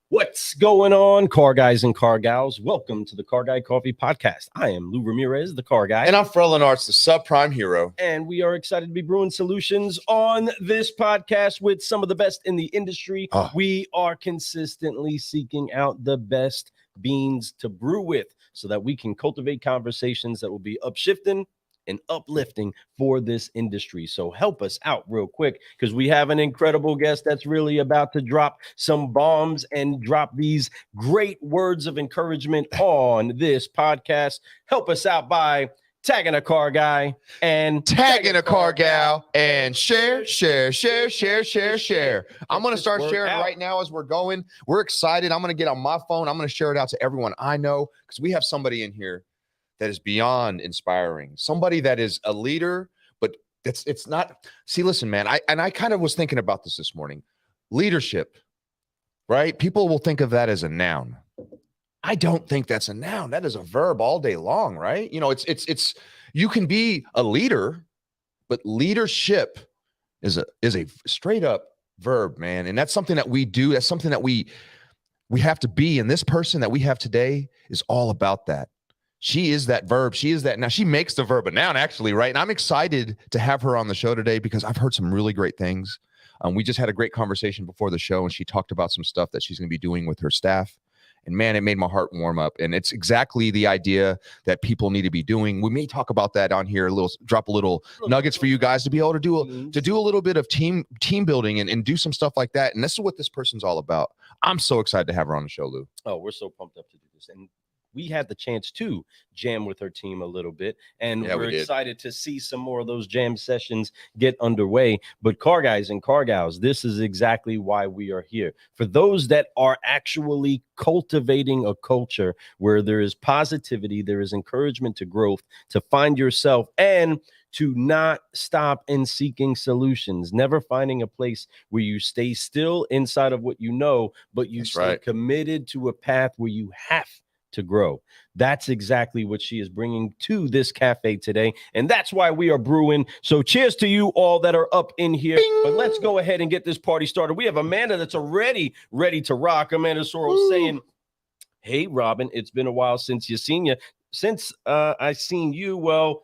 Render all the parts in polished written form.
What's going on, car guys and car gals? Welcome to the Car Guy Coffee Podcast. I am Lou Ramirez, the car guy. And I'm Frelin Arts, the subprime hero. And we are excited to be brewing solutions on this podcast with some of the best in the industry. We are consistently seeking out the best beans to brew with so that we can cultivate conversations that will be upshifting and uplifting for this industry. So help us out real quick because we have an incredible guest that's really about to drop some bombs and drop these great words of encouragement on this podcast. Help us out by tagging a car guy and tagging a car gal and share. I'm going to start sharing right now as we're going. We're excited. I'm going to get on my phone. I'm going to share it out to everyone I know because we have somebody in here that is beyond inspiring, somebody that is a leader, but it's not. See, listen, man, I kind of was thinking about this morning. Leadership, right? People will think of that as a noun. I don't think that's a noun. That is a verb all day long, right? You know, it's you can be a leader, but leadership is a straight up verb, man. And that's something that we do. That's something that we have to be. And this person that we have today is all about that. She is that verb. She is that. Now she makes the verb a noun, actually, right? And I'm excited to have her on the show today because I've heard some really great things. We just had a great conversation before the show, and she talked about some stuff that she's going to be doing with her staff. And man, it made my heart warm up. And it's exactly the idea that people need to be doing. We may talk about that on here, drop a little nuggets for you guys to be able to do a little bit of team building and do some stuff like that. And this is what this person's all about. I'm so excited to have her on the show, Lou. Oh, we're so pumped up to do this. And we had the chance to jam with her team a little bit, and we're excited to see some more of those jam sessions get underway. But car guys and car gals, this is exactly why we are here. For those that are actually cultivating a culture where there is positivity, there is encouragement to growth, to find yourself, and to not stop in seeking solutions, never finding a place where you stay still inside of what you know, but you stay committed to a path where you have to grow. That's exactly what she is bringing to this cafe today. And that's why we are brewing. So cheers to you all that are up in here. Bing. But let's go ahead and get this party started. We have Amanda that's already ready to rock. Amanda Sorrell saying, hey, Robin, it's been a while since I seen you. Well,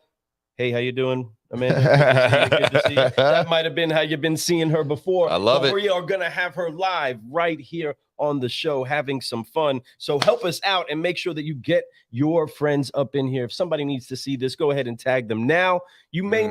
hey, how you doing, Amanda? Good to see you. That might have been how you've been seeing her before. I love it. We are going to have her live right here on the show, having some fun. So help us out and make sure that you get your friends up in here. If somebody needs to see this, go ahead and tag them now. You may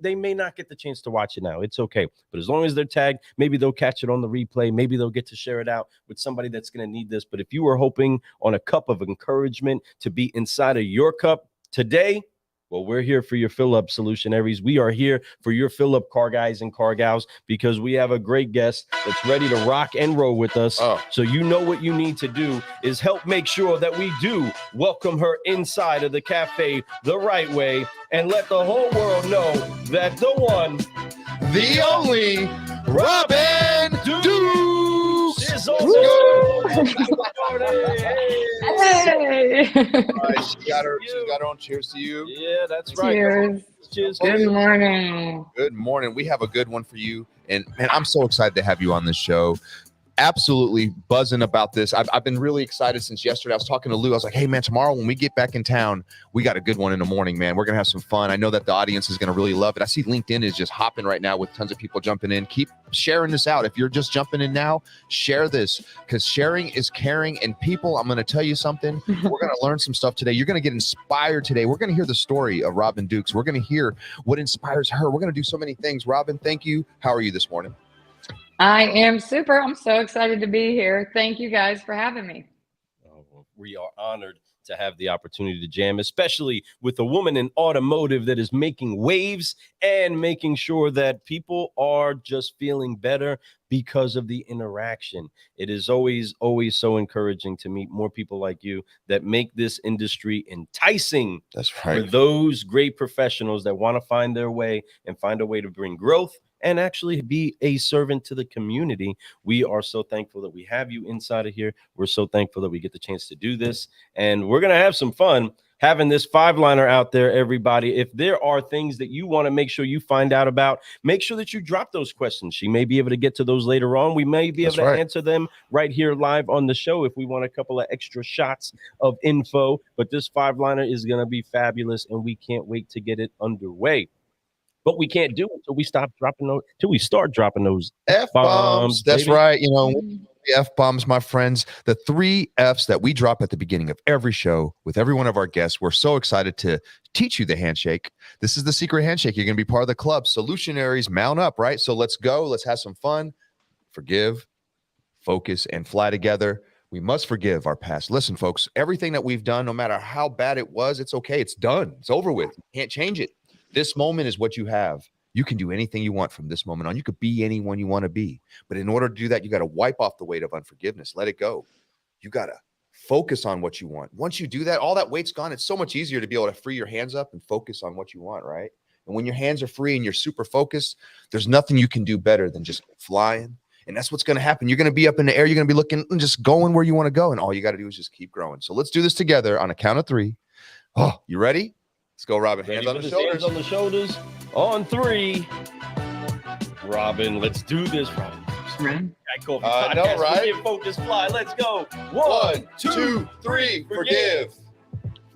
they may not get the chance to watch it now. It's okay. But as long as they're tagged, maybe they'll catch it on the replay. Maybe they'll get to share it out with somebody that's going to need this. But if you are hoping on a cup of encouragement to be inside of your cup today, well, we're here for your fill-up solutionaries. We are here for your fill-up car guys and car gals because we have a great guest that's ready to rock and roll with us. So you know what you need to do is help make sure that we do welcome her inside of the cafe the right way and let the whole world know that the one, the only, Robin Dukes is also Hey. She got her own. Cheers to you. Yeah, that's right. Cheers. Good morning. Good morning. We have a good one for you. And man, I'm so excited to have you on this show. Absolutely buzzing about this. I've been really excited since yesterday. I was talking to Lou. I was like, hey, man, tomorrow when we get back in town, we got a good one in the morning, man. We're going to have some fun. I know that the audience is going to really love it. I see LinkedIn is just hopping right now with tons of people jumping in. Keep sharing this out. If you're just jumping in now, share this because sharing is caring. And people, I'm going to tell you something. We're going to learn some stuff today. You're going to get inspired today. We're going to hear the story of Robin Dukes. We're going to hear what inspires her. We're going to do so many things. Robin, thank you. How are you this morning? I am super. I'm so excited to be here. Thank you guys for having me. We are honored to have the opportunity to jam, especially with a woman in automotive that is making waves and making sure that people are just feeling better because of the interaction. It is always so encouraging to meet more people like you that make this industry enticing. That's right. For those great professionals that want to find their way and find a way to bring growth and actually be a servant to the community. We are so thankful that we have you inside of here. We're so thankful that we get the chance to do this, and we're going to have some fun. having this 5-liner out there, everybody. If there are things that you want to make sure you find out about, make sure that you drop those questions. She may be able to get to those later on. We may be able to answer them right here live on the show if we want a couple of extra shots of info. But this 5-liner is going to be fabulous, and we can't wait to get it underway. But we can't do it until we start dropping those, till we start dropping those F-bombs. That's baby. Right. You know, F-bombs, my friends, the 3 Fs that we drop at the beginning of every show with every one of our guests. We're so excited to teach you the handshake. This is the secret handshake. You're going to be part of the club. Solutionaries, mount up, right? So let's go. Let's have some fun. Forgive, focus, and fly together. We must forgive our past. Listen, folks, everything that we've done, no matter how bad it was, it's okay. It's done. It's over with. You can't change it. This moment is what you have. You can do anything you want from this moment on. You could be anyone you want to be. But in order to do that, you got to wipe off the weight of unforgiveness. Let it go. You got to focus on what you want. Once you do that, all that weight's gone. It's so much easier to be able to free your hands up and focus on what you want, right? And when your hands are free and you're super focused, there's nothing you can do better than just flying. And that's what's going to happen. You're going to be up in the air. You're going to be looking and just going where you want to go. And all you got to do is just keep growing. So let's do this together on a count of 3. Oh, you ready? Let's go, Robin. Hands on the shoulders. Hands on the shoulders. On 3. Robin, let's do this, Robin. I know, right? Focus, fly. Let's go. 1, 2, 3. Forgive.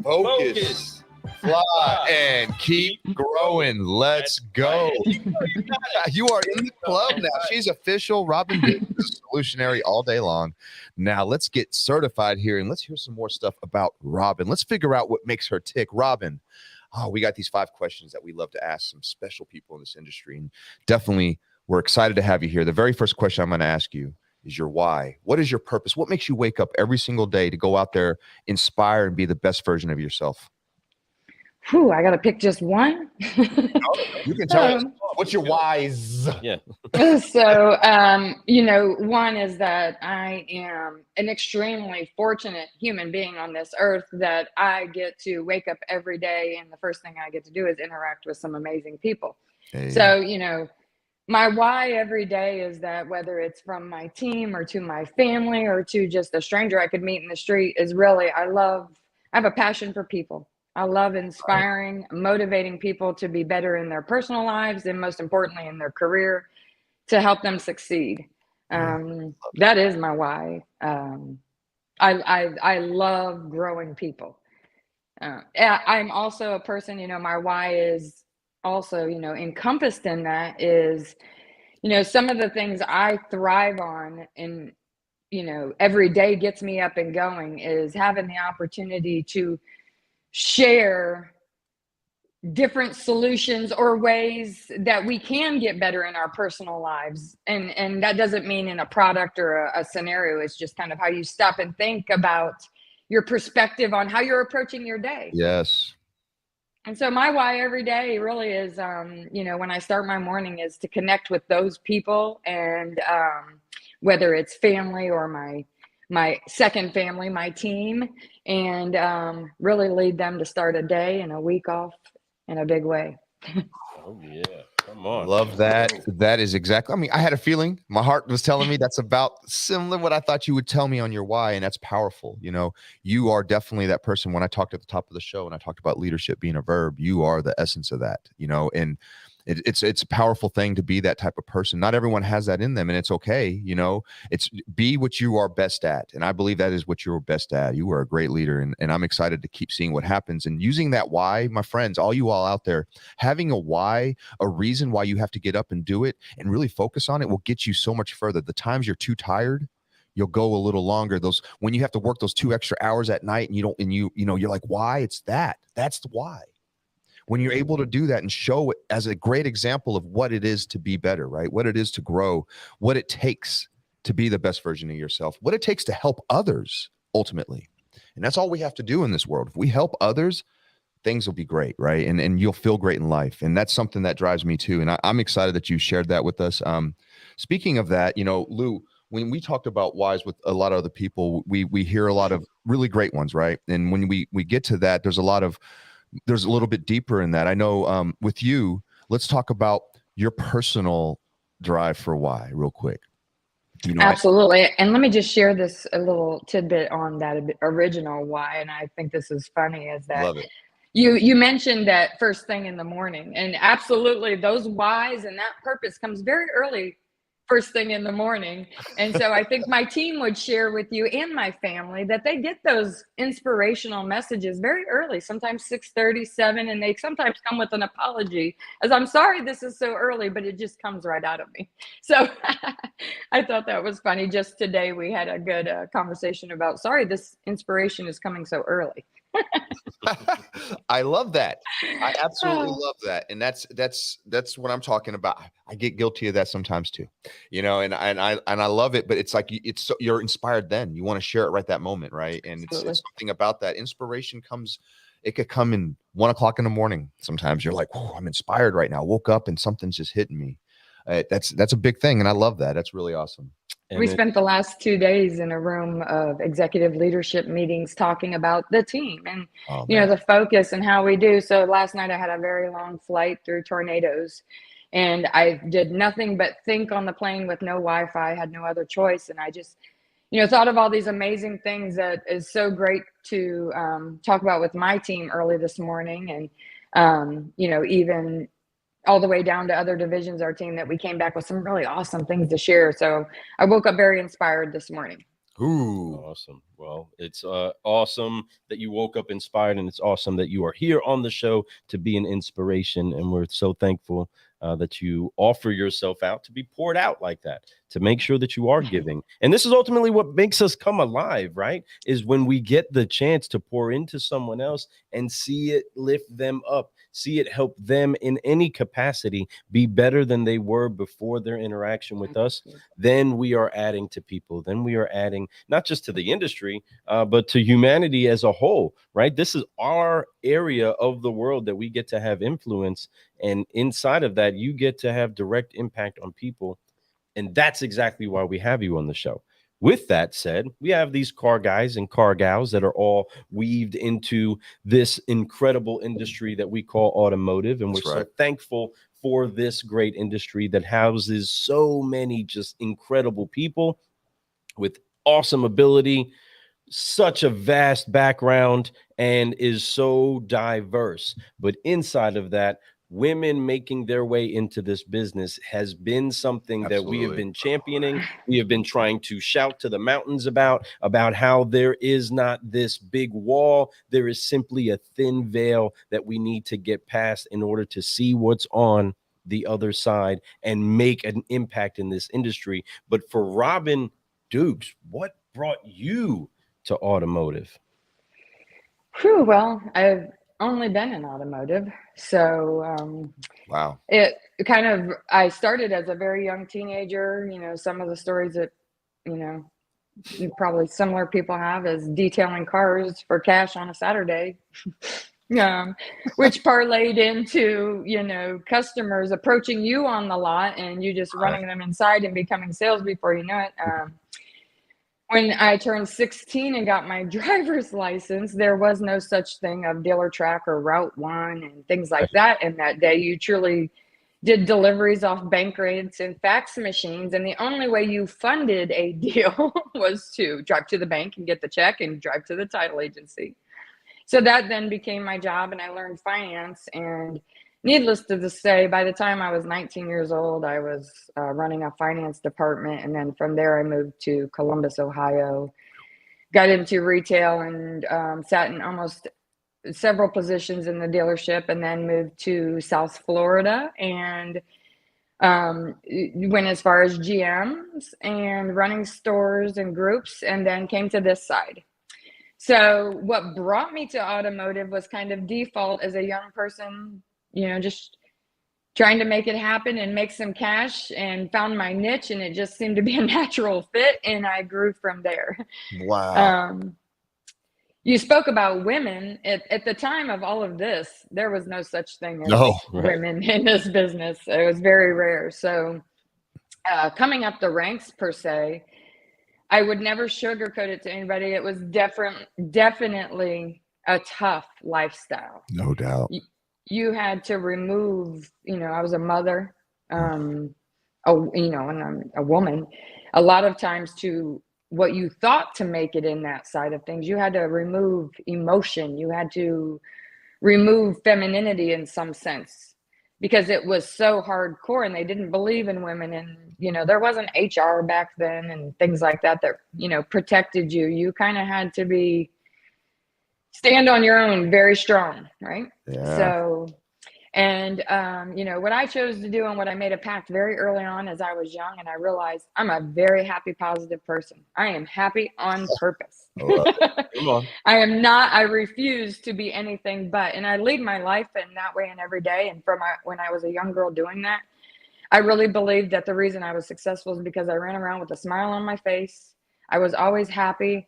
Focus. Fly. And keep growing. Let's go. You are in the club now. She's official. Robin Davis, solutionary all day long. Now let's get certified here and let's hear some more stuff about Robin. Let's figure out what makes her tick. Robin. Oh, we got these 5 questions that we love to ask some special people in this industry. And definitely, we're excited to have you here. The very first question I'm going to ask you is your why. What is your purpose? What makes you wake up every single day to go out there, inspire, and be the best version of yourself? Whew, I got to pick just one. You can tell us. What's your whys? Yeah. So, one is that I am an extremely fortunate human being on this earth that I get to wake up every day. And the first thing I get to do is interact with some amazing people. Hey. So, my why every day is that whether it's from my team or to my family or to just a stranger I could meet in the street is really, I have a passion for people. I love inspiring, motivating people to be better in their personal lives and most importantly in their career to help them succeed. That is my why. I love growing people. I'm also a person, my why is also, encompassed in that is, some of the things I thrive on and, every day gets me up and going is having the opportunity to share different solutions or ways that we can get better in our personal lives. And that doesn't mean in a product or a scenario. It's just kind of how you stop and think about your perspective on how you're approaching your day. Yes. And so my why every day really is, when I start my morning is to connect with those people and whether it's family or my second family, my team, and really lead them to start a day and a week off in a big way. Oh, yeah. Come on. Love that. That is exactly, I had a feeling. My heart was telling me that's about similar to what I thought you would tell me on your why, and that's powerful. You are definitely that person. When I talked at the top of the show and I talked about leadership being a verb, you are the essence of that, and it's a powerful thing to be that type of person. Not everyone has that in them, and it's okay. It's be what you are best at. And I believe that is what you're best at. You are a great leader, and I'm excited to keep seeing what happens and using that why, my friends, all you all out there, having a why, a reason why you have to get up and do it and really focus on it will get you so much further. The times you're too tired, you'll go a little longer. When you have to work those 2 extra hours at night and you're like, why? It's that's the why. When you're able to do that and show it as a great example of what it is to be better, right? What it is to grow, what it takes to be the best version of yourself, what it takes to help others ultimately. And that's all we have to do in this world. If we help others, things will be great, right? And you'll feel great in life. And that's something that drives me too. And I'm excited that you shared that with us. Speaking of that, Lou, when we talked about whys with a lot of other people, we hear a lot of really great ones, right? And when we get to that, there's a little bit deeper in that. I know with you, let's talk about your personal drive for why real quick. You know, Absolutely. And let me just share this a little tidbit on that original why. And I think this is funny is that love it. you mentioned that first thing in the morning, and absolutely those whys and that purpose comes very early, first thing in the morning. And so I think my team would share with you and my family that they get those inspirational messages very early, sometimes 6:30, 7, and they sometimes come with an apology as I'm sorry this is so early, but it just comes right out of me. So I thought that was funny. Just today we had a good conversation about sorry this inspiration is coming so early. I love that. I absolutely love that. And that's what I'm talking about. I get guilty of that sometimes too, you know, and I love it, but it's like, you're inspired then you want to share it right that moment. Right. And it's something about that inspiration it could come in 1 o'clock in the morning. Sometimes you're like, oh, I'm inspired right now. I woke up and something's just hitting me. That's a big thing. And I love that. That's really awesome. We spent the last 2 days in a room of executive leadership meetings talking about the team and, you know, the focus and how we do. So last night I had a very long flight through tornadoes and I did nothing but think on the plane with no Wi-Fi, had no other choice. And I just, you know, thought of all these amazing things that is so great to talk about with my team early this morning. And, you know, even all the way down to other divisions, our team, that we came back with some really awesome things to share. So I woke up very inspired this morning. Ooh, awesome. Well, it's awesome that you woke up inspired, and it's awesome that you are here on the show to be an inspiration. And we're so thankful that you offer yourself out to be poured out like that, to make sure that you are giving. And this is ultimately what makes us come alive, right? Is when we get the chance to pour into someone else and see it lift them up, see it help them in any capacity be better than they were before their interaction with us. Then we are adding to people. Then we are adding not just to the industry, but to humanity as a whole, right? This is our area of the world that we get to have influence. And inside of that, you get to have direct impact on people. And that's exactly why we have you on the show. With that said, we have these car guys and car gals that are all weaved into this incredible industry that we call automotive. And we're so thankful for this great industry that houses so many just incredible people with awesome ability, such a vast background, and is so diverse. But inside of that, women making their way into this business has been something that we have been championing. We have been trying to shout to the mountains about how there is not this big wall. There is simply a thin veil that we need to get past in order to see what's on the other side and make an impact in this industry. But for Robin Dukes, what brought you to automotive? Well, I've only been in automotive. So wow. It kind of, I started as a very young teenager, you know, some of the stories that, you know, probably similar people have is detailing cars for cash on a Saturday. Which parlayed into, you know, customers approaching you on the lot and you just running them inside and becoming sales before you know it. When I turned 16 and got my driver's license, there was no such thing of dealer track or Route 1 and things like that. And that day you truly did deliveries off bank rates and fax machines. And the only way you funded a deal was to drive to the bank and get the check and drive to the title agency. So that then became my job and I learned finance. And needless to say, by the time I was 19 years old, I was running a finance department. And then from there, I moved to Columbus, Ohio, got into retail and sat in almost several positions in the dealership, and then moved to South Florida and went as far as GMs and running stores and groups, and then came to this side. So what brought me to automotive was kind of default as a young person, you know, just trying to make it happen and make some cash, and found my niche, and it just seemed to be a natural fit, and I grew from there. Wow. You spoke about women. At the time of all of this, there was no such thing as women in this business. It was very rare. So coming up the ranks per se, I would never sugarcoat it to anybody. It was definitely a tough lifestyle. No doubt. You had to remove, you know, I was a mother. and I'm a woman, a lot of times to what you thought to make it in that side of things, you had to remove emotion. You had to remove femininity in some sense because it was so hardcore and they didn't believe in women. And, there wasn't HR back then and things like that, protected you. You kind of had to stand on your own, very strong. Right. Yeah. So, and, what I chose to do and what I made a pact very early on as I was young, and I realized I'm a very happy, positive person. I am happy on purpose. Come on. I refuse to be anything but, and I lead my life in that way and every day. And when I was a young girl doing that, I really believed that the reason I was successful is because I ran around with a smile on my face. I was always happy.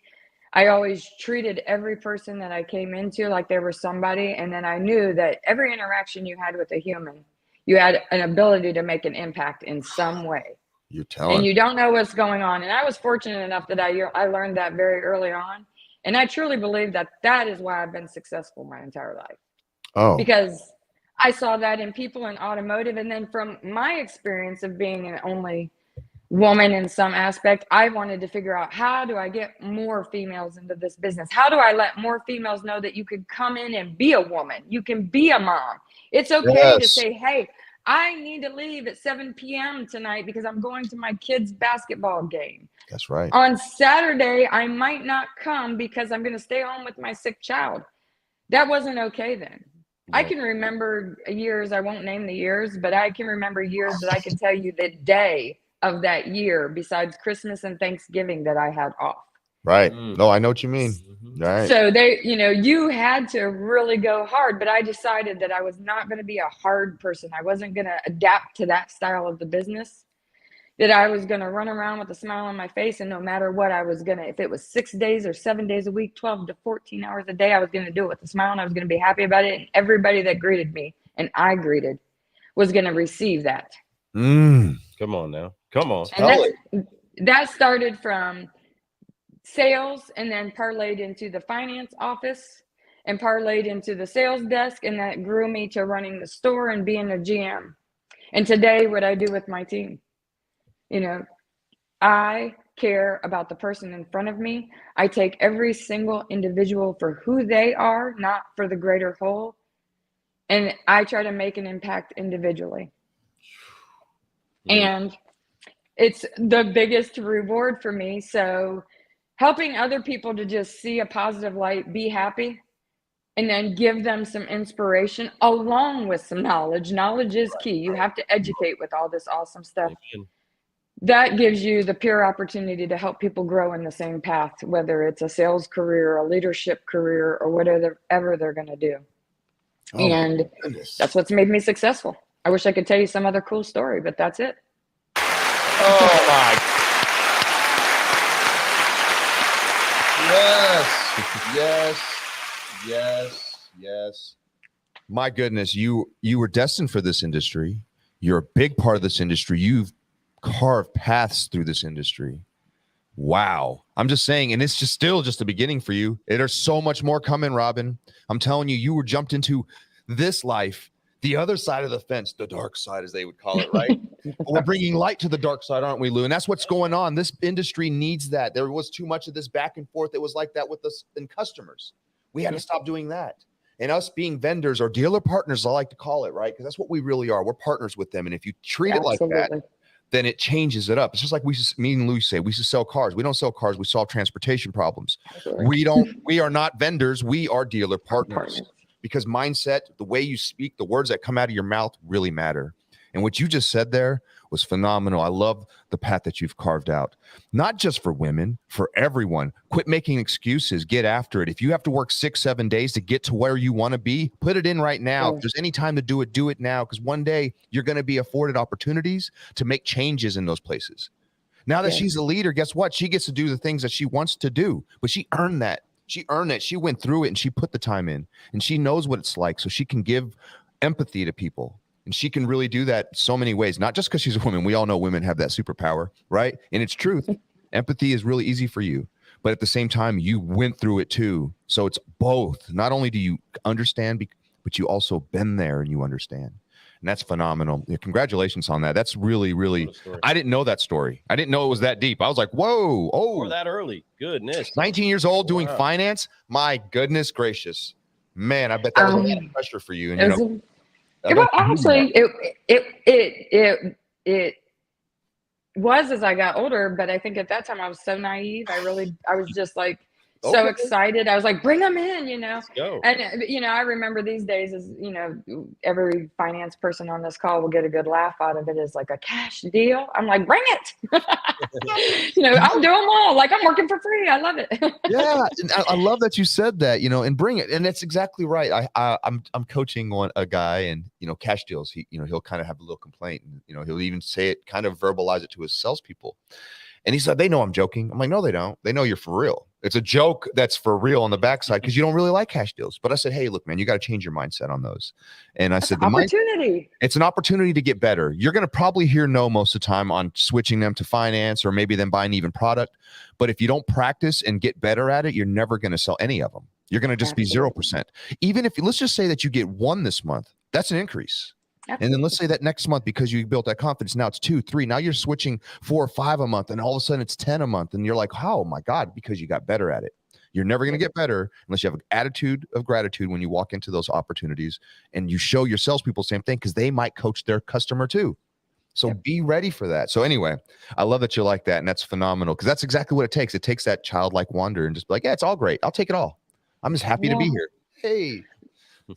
I always treated every person that I came into like they were somebody. And then I knew that every interaction you had with a human, you had an ability to make an impact in some way. You're telling. And you don't know what's going on. And I was fortunate enough that I learned that very early on. And I truly believe that is why I've been successful my entire life. Oh. Because I saw that in people in automotive. And then from my experience of being an only woman in some aspect, I wanted to figure out, how do I get more females into this business? How do I let more females know that you can come in and be a woman? You can be a mom. It's okay to say, hey, I need to leave at 7 p.m. tonight because I'm going to my kid's basketball game. That's right. On Saturday, I might not come because I'm going to stay home with my sick child. That wasn't okay then. Yeah. I can remember years, I won't name the years, but I can remember years that I can tell you the day of that year, besides Christmas and Thanksgiving, that I had off. Right. No, I know what you mean. Right. So you had to really go hard, but I decided that I was not going to be a hard person. I wasn't going to adapt to that style of the business, that I was going to run around with a smile on my face. And no matter what, if it was 6 days or 7 days a week, 12 to 14 hours a day, I was going to do it with a smile and I was going to be happy about it. And everybody that greeted me and I greeted was going to receive that. Come on now. Come on. And that started from sales and then parlayed into the finance office and parlayed into the sales desk. And that grew me to running the store and being a GM. And today, what I do with my team, I care about the person in front of me. I take every single individual for who they are, not for the greater whole. And I try to make an impact individually. And it's the biggest reward for me. So helping other people to just see a positive light, be happy, and then give them some inspiration along with some knowledge. Knowledge is key. You have to educate with all this awesome stuff. That gives you the pure opportunity to help people grow in the same path, whether it's a sales career, a leadership career, or whatever they're going to do. And that's what's made me successful. I wish I could tell you some other cool story, but that's it. Oh my. Yes. My goodness, you were destined for this industry. You're a big part of this industry. You've carved paths through this industry. Wow. I'm just saying, and it's still just the beginning for you. There's so much more coming, Robin. I'm telling you, you were jumped into this life, the other side of the fence, the dark side, as they would call it, right? We're bringing light to the dark side, aren't we, Lou? And that's what's going on. This industry needs that. There was too much of this back and forth. It was like that with us and customers. We had to stop doing that. And us being vendors or dealer partners, I like to call it, right? Because that's what we really are. We're partners with them. And if you treat it like that, then it changes it up. It's just like me and Lou say, we used to sell cars. We don't sell cars. We solve transportation problems. We are not vendors. We are dealer partners. Because mindset, the way you speak, the words that come out of your mouth really matter. And what you just said there was phenomenal. I love the path that you've carved out. Not just for women, for everyone. Quit making excuses. Get after it. If you have to work 6-7 days to get to where you want to be, put it in right now. If there's any time to do it now. Because one day you're going to be afforded opportunities to make changes in those places. Now that she's a leader, guess what? She gets to do the things that she wants to do. But she earned that. She earned it. She went through it and she put the time in. And she knows what it's like. So she can give empathy to people. And she can really do that so many ways, not just because she's a woman. We all know women have that superpower, right? And it's truth. Empathy is really easy for you. But at the same time, you went through it too. So it's both. Not only do you understand, but you also been there and you understand. And that's phenomenal. Yeah, congratulations on that. That's really, really, I didn't know that story. I didn't know it was that deep. I was like, whoa, or that early. Goodness. 19 years old doing finance. My goodness gracious, man. I bet that was a lot of pressure for you. And well, actually, it was as I got older, but I think at that time I was so naive. I was just like so excited. I was like, bring them in, Let's go. And I remember these days as every finance person on this call will get a good laugh out of it, is like a cash deal. I'm like, bring it. I'll do them all. Like, I'm working for free. I love it. Yeah, I love that you said that. And bring it. And that's exactly right. I'm coaching a guy, and cash deals. He'll kind of have a little complaint, and he'll even say it, kind of verbalize it to his salespeople. And he said, they know I'm joking. I'm like, no, they don't. They know you're for real. It's a joke that's for real on the backside because you don't really like cash deals. But I said, hey, look, man, you got to change your mindset on those. And I said, it's an opportunity to get better. You're going to probably hear no most of the time on switching them to finance, or maybe them buying even product. But if you don't practice and get better at it, you're never going to sell any of them. You're going to just be 0%. Even if, let's just say that you get 1 this month, that's an increase. Absolutely. And then let's say that next month, because you built that confidence, now it's 2, 3. Now you're switching 4 or 5 a month, and all of a sudden it's 10 a month. And you're like, oh my God, because you got better at it. You're never going to get better unless you have an attitude of gratitude when you walk into those opportunities, and you show your salespeople the same thing, because they might coach their customer too. So be ready for that. So anyway, I love that you like that. And that's phenomenal, because that's exactly what it takes. It takes that childlike wonder and just be like, yeah, it's all great. I'll take it all. I'm just happy to be here. Hey.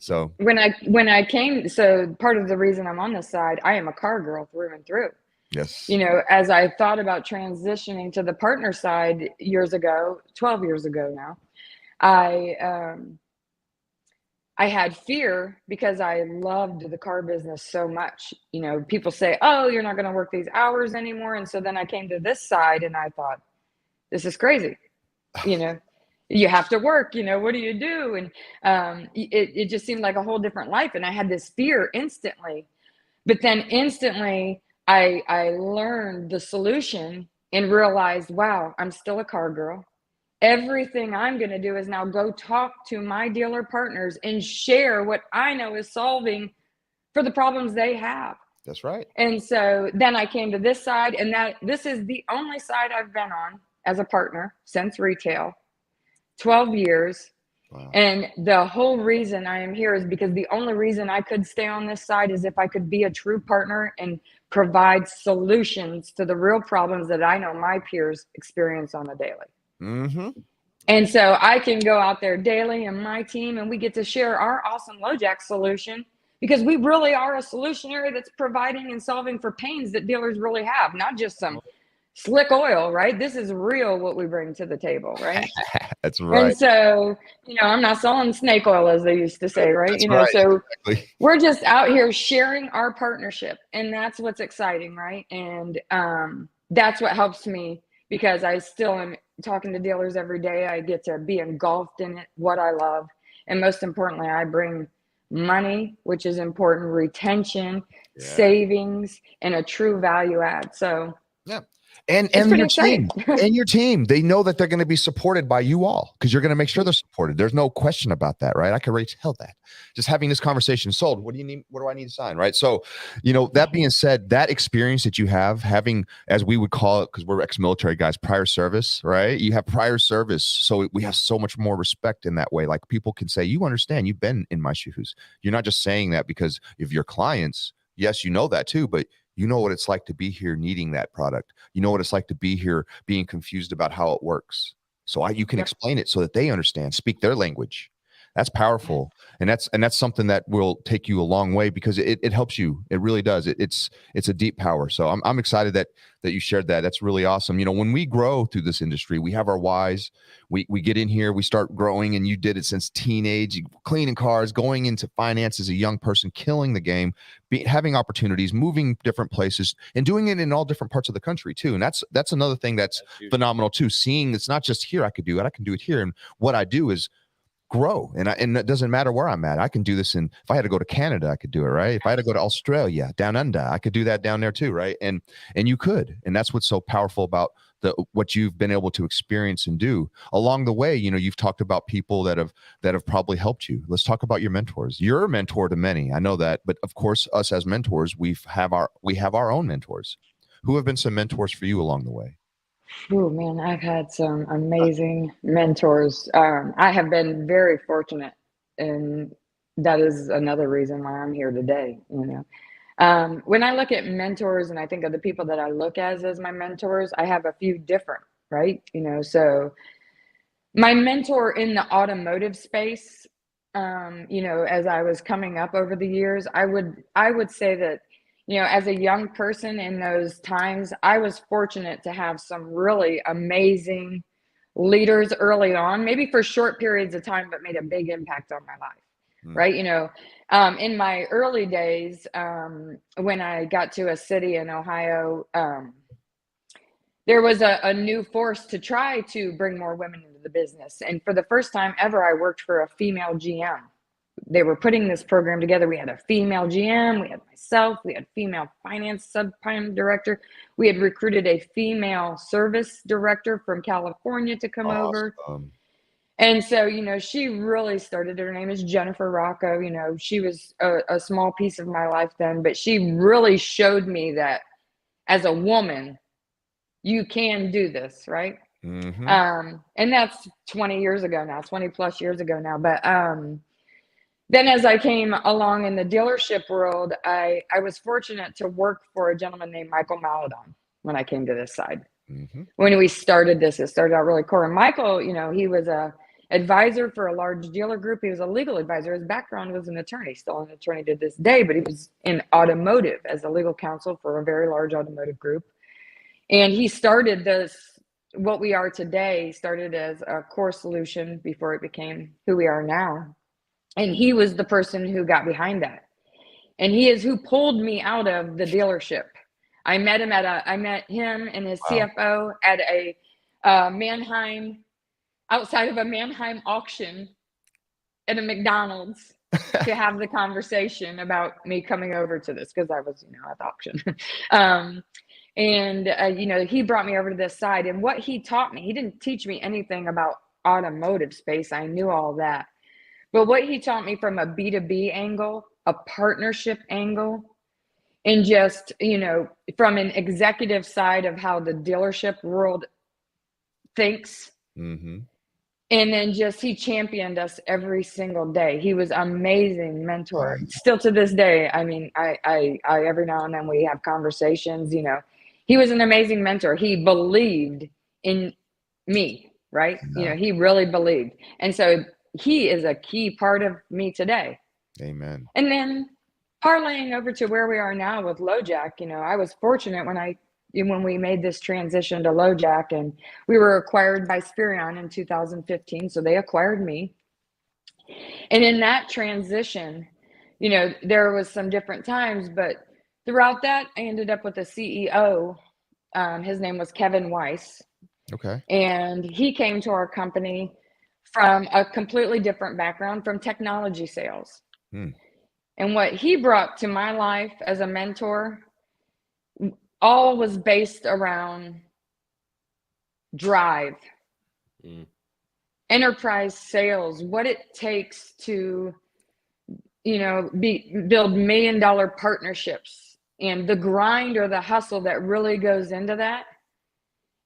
So when I came, so part of the reason I'm on this side, I am a car girl through and through. Yes. As I thought about transitioning to the partner side 12 years ago now, I had fear because I loved the car business so much. People say, oh, you're not going to work these hours anymore. And so then I came to this side and I thought, this is crazy. You have to work, what do you do? And it just seemed like a whole different life. And I had this fear instantly. But then instantly I learned the solution and realized, wow, I'm still a car girl. Everything I'm going to do is now go talk to my dealer partners and share what I know is solving for the problems they have. That's right. And so then I came to this side, and this is the only side I've been on as a partner since retail. 12 years. Wow. And the whole reason I am here is because the only reason I could stay on this side is if I could be a true partner and provide solutions to the real problems that I know my peers experience on the daily. Mm-hmm. And so I can go out there daily, and my team, and we get to share our awesome LoJack solution, because we really are a solutionary that's providing and solving for pains that dealers really have, not just some slick oil, right? This is real what we bring to the table, right? That's right. And so, I'm not selling snake oil, as they used to say, right? That's right. So exactly. We're just out here sharing our partnership, and that's what's exciting, right? And that's what helps me, because I still am talking to dealers every day. I get to be engulfed in it, what I love. And most importantly, I bring money, which is important, retention, savings, and a true value add. So yeah. And your team, they know that they're going to be supported by you all, because you're going to make sure they're supported. There's no question about that, right? I can already tell that. Just having this conversation sold. What do you need? What do I need to sign? Right. So, that being said, that experience that you have, having, as we would call it, because we're ex-military guys, prior service, right? You have prior service. So we have so much more respect in that way. Like, people can say, you understand, you've been in my shoes. You're not just saying that because of your clients. Yes, you know that too, but you know what it's like to be here needing that product. You know what it's like to be here being confused about how it works. So you can explain it so that they understand, speak their language. That's powerful. And that's something that will take you a long way, because it helps you. It really does. It's a deep power. So I'm excited that you shared that. That's really awesome. When we grow through this industry, we have our whys. We get in here, we start growing, and you did it since teenage, cleaning cars, going into finance as a young person, killing the game, having opportunities, moving different places, and doing it in all different parts of the country too. And that's another thing that's phenomenal too. Seeing it's not just here I could do it, I can do it here. And what I do is grow. And it doesn't matter where I'm at. I can do this if I had to go to Canada, I could do it, right? If I had to go to Australia, down under, I could do that down there too, right? And you could. And that's what's so powerful about what you've been able to experience and do along the way. You've talked about people that have probably helped you. Let's talk about your mentors. You're a mentor to many, I know that, but of course, us as mentors, we have our own mentors. Who have been some mentors for you along the way? Oh man, I've had some amazing mentors. I have been very fortunate, and that is another reason why I'm here today. When I look at mentors and I think of the people that I look as my mentors, I have a few different, right? So my mentor in the automotive space, as I was coming up over the years, I would say that, as a young person in those times, I was fortunate to have some really amazing leaders early on, maybe for short periods of time, but made a big impact on my life. Right. In my early days, when I got to a city in Ohio, there was a new force to try to bring more women into the business. And for the first time ever, I worked for a female GM. They were putting this program together. We had a female GM, we had myself, we had female finance subprime director. We had recruited a female service director from California to come over. And so, she really started, her name is Jennifer Rocco. She was a small piece of my life then, but she really showed me that as a woman, you can do this, right? Mm-hmm. And that's 20 years ago now, 20 plus years ago now. But then as I came along in the dealership world, I was fortunate to work for a gentleman named Michael Maladon when I came to this side. Mm-hmm. When we started this, it started out really core. And Michael, he was a advisor for a large dealer group. He was a legal advisor. His background was an attorney, still an attorney to this day, but he was in automotive as a legal counsel for a very large automotive group. And he started what we are today, started as a core solution before it became who we are now. And he was the person who got behind that. And he is who pulled me out of the dealership. I met him and his CFO at a outside of a Mannheim auction at a McDonald's to have the conversation about me coming over to this, because I was, at the auction. He brought me over to this side. And what he taught me, he didn't teach me anything about automotive space. I knew all that. But what he taught me from a B2B angle, a partnership angle, and just, from an executive side of how the dealership world thinks. Mm-hmm. And then he championed us every single day. He was amazing mentor. Right. Still to this day, I mean, I every now and then we have conversations, he was an amazing mentor. He believed in me, right? No. He really believed. And so he is a key part of me today. Amen. And then parlaying over to where we are now with LoJack, I was fortunate when we made this transition to LoJack, and we were acquired by Spirion in 2015. So they acquired me. And in that transition, there was some different times, but throughout that, I ended up with a CEO. His name was Kevin Weiss. Okay. And he came to our company from a completely different background, from technology sales. And what he brought to my life as a mentor, all was based around drive, enterprise sales, what it takes to, build $1 million partnerships, and the grind or the hustle that really goes into that.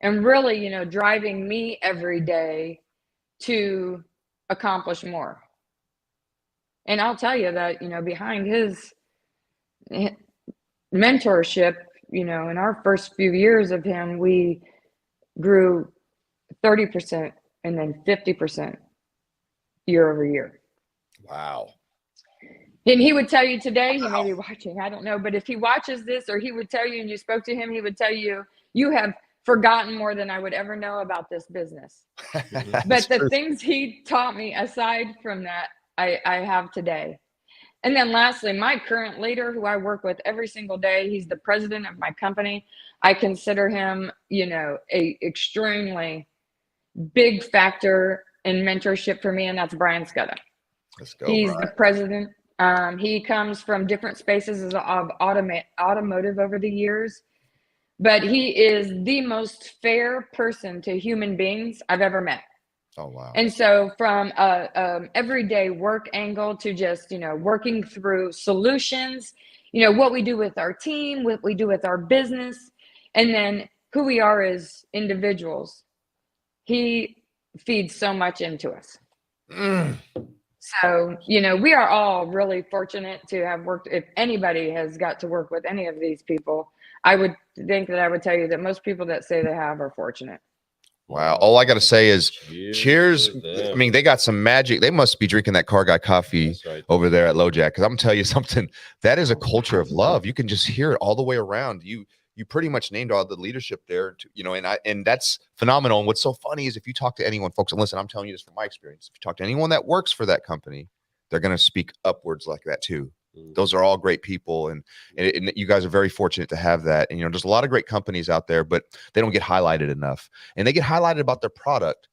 And really, driving me every day to accomplish more. And I'll tell you that, behind his mentorship, in our first few years of him, we grew 30% and then 50% year over year. Wow. And he would tell you today, he may be watching, I don't know, but if he watches this, or he would tell you and you spoke to him, he would tell you, you have forgotten more than I would ever know about this business. But the things he taught me aside from that, I have today. And then lastly, my current leader, who I work with every single day, he's the president of my company. I consider him, a extremely big factor in mentorship for me, and that's Brian Scudda. Let's go. He's Brian. the president. He comes from different spaces of automotive over the years, but he is the most fair person to human beings I've ever met. Oh, wow. And so from everyday work angle to just, working through solutions, what we do with our team, what we do with our business, and then who we are as individuals. He feeds so much into us. So, we are all really fortunate to have worked. If anybody has got to work with any of these people, I would think that I would tell you that most people that say they have are fortunate. Wow. All I got to say is cheers. I mean, they got some magic. They must be drinking that Car Guy coffee over there at LoJack. Because I'm going to tell you something. That is a culture of love. You can just hear it all the way around. You pretty much named all the leadership there, and that's phenomenal. And what's so funny is if you talk to anyone, folks, and listen, I'm telling you this from my experience. If you talk to anyone that works for that company, they're going to speak upwards like that too. Those are all great people, and you guys are very fortunate to have that. And there's a lot of great companies out there, but they don't get highlighted enough. And they get highlighted about their product.